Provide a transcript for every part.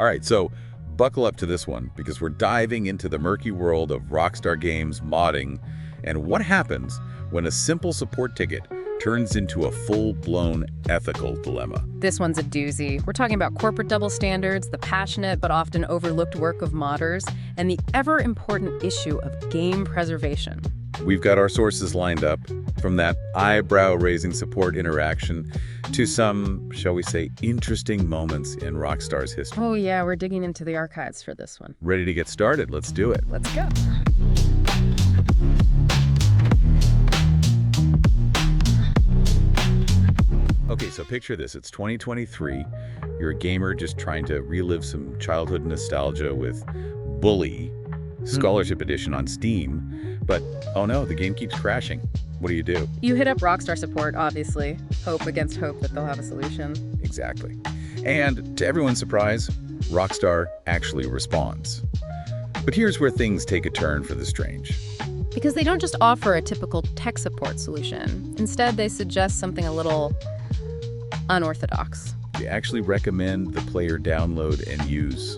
All right, so buckle up to this one because we're diving into the murky world of Rockstar Games modding and what happens when a simple support ticket turns into a full-blown ethical dilemma. This one's a doozy. We're talking about corporate double standards, the passionate but often overlooked work of modders, and the ever-important issue of game preservation. We've got our sources lined up, from that eyebrow-raising support interaction to some, shall we say, interesting moments in Rockstar's history. Oh yeah, we're digging into the archives for this one. Ready to get started? Let's do it. Let's go. Okay, so picture this. It's 2023. You're a gamer just trying to relive some childhood nostalgia with Bully Scholarship Edition on Steam. But, oh no, the game keeps crashing. What do? You hit up Rockstar Support, obviously. Hope against hope that they'll have a solution. Exactly. And to everyone's surprise, Rockstar actually responds. But here's where things take a turn for the strange. Because they don't just offer a typical tech support solution. Instead, they suggest something a little unorthodox. They actually recommend the player download and use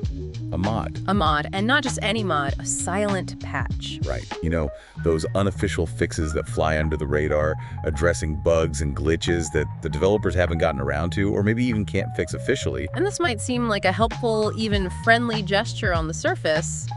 a mod. A mod, and not just any mod, a silent patch. Right. You know, those unofficial fixes that fly under the radar, addressing bugs and glitches that the developers haven't gotten around to, or maybe even can't fix officially. And this might seem like a helpful, even friendly gesture on the surface.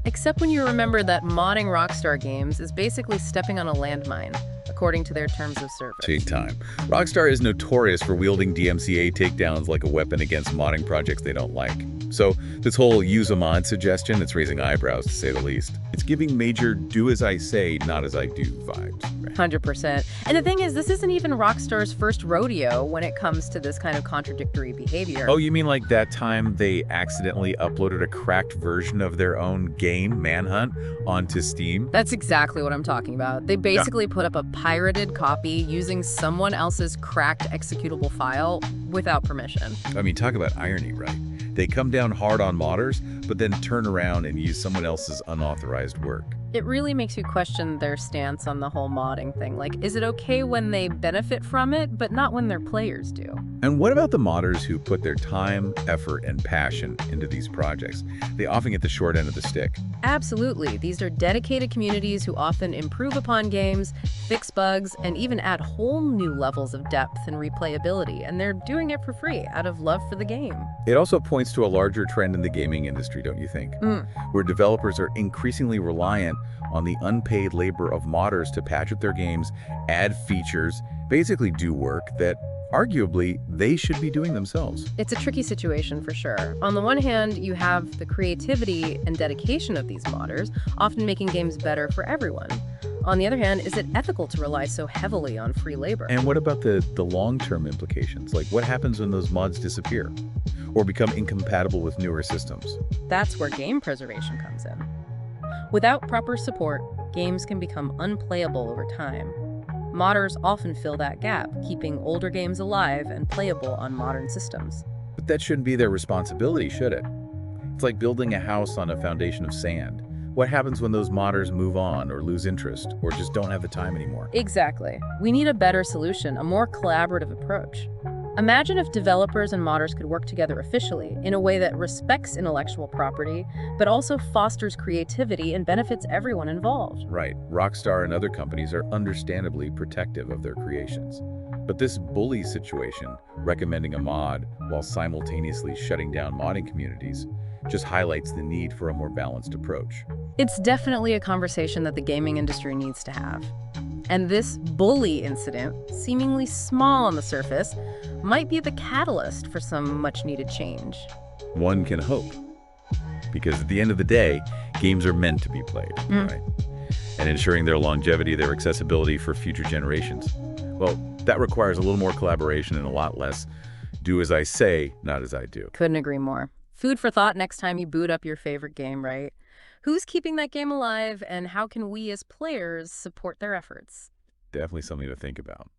Except when you remember that modding Rockstar Games is basically stepping on a landmine, according to their terms of service. Big time. Rockstar is notorious for wielding DMCA takedowns like a weapon against modding projects they don't like. So this whole use a mod suggestion, it's raising eyebrows to say the least. It's giving major do as I say, not as I do vibes. Right? 100%. And the thing is, this isn't even Rockstar's first rodeo when it comes to this kind of contradictory behavior. Oh, you mean like that time they accidentally uploaded a cracked version of their own game, Manhunt, onto Steam? That's exactly what I'm talking about. They basically put up a pirated copy using someone else's cracked executable file without permission. I mean, talk about irony, right? They come down hard on modders, but then turn around and use someone else's unauthorized work. It really makes you question their stance on the whole modding thing. Like, is it okay when they benefit from it, but not when their players do? And what about the modders who put their time, effort, and passion into these projects? They often get the short end of the stick. Absolutely. These are dedicated communities who often improve upon games, fix bugs, and even add whole new levels of depth and replayability. And they're doing it for free, out of love for the game. It also points to a larger trend in the gaming industry, don't you think? Where developers are increasingly reliant on the unpaid labor of modders to patch up their games, add features, basically do work that arguably they should be doing themselves. It's a tricky situation for sure. On the one hand, you have the creativity and dedication of these modders, often making games better for everyone. On the other hand, is it ethical to rely so heavily on free labor? And what about the long-term implications? Like what happens when those mods disappear or become incompatible with newer systems? That's where game preservation comes in. Without proper support, games can become unplayable over time. Modders often fill that gap, keeping older games alive and playable on modern systems. But that shouldn't be their responsibility, should it? It's like building a house on a foundation of sand. What happens when those modders move on or lose interest or just don't have the time anymore? Exactly. We need a better solution, a more collaborative approach. Imagine if developers and modders could work together officially in a way that respects intellectual property, but also fosters creativity and benefits everyone involved. Right. Rockstar and other companies are understandably protective of their creations. But this bully situation, recommending a mod while simultaneously shutting down modding communities, just highlights the need for a more balanced approach. It's definitely a conversation that the gaming industry needs to have. And this bully incident, seemingly small on the surface, might be the catalyst for some much-needed change. One can hope. Because at the end of the day, games are meant to be played, right? And ensuring their longevity, their accessibility for future generations. Well, that requires a little more collaboration and a lot less do as I say, not as I do. Couldn't agree more. Food for thought next time you boot up your favorite game, right? Who's keeping that game alive, and how can we as players support their efforts? Definitely something to think about.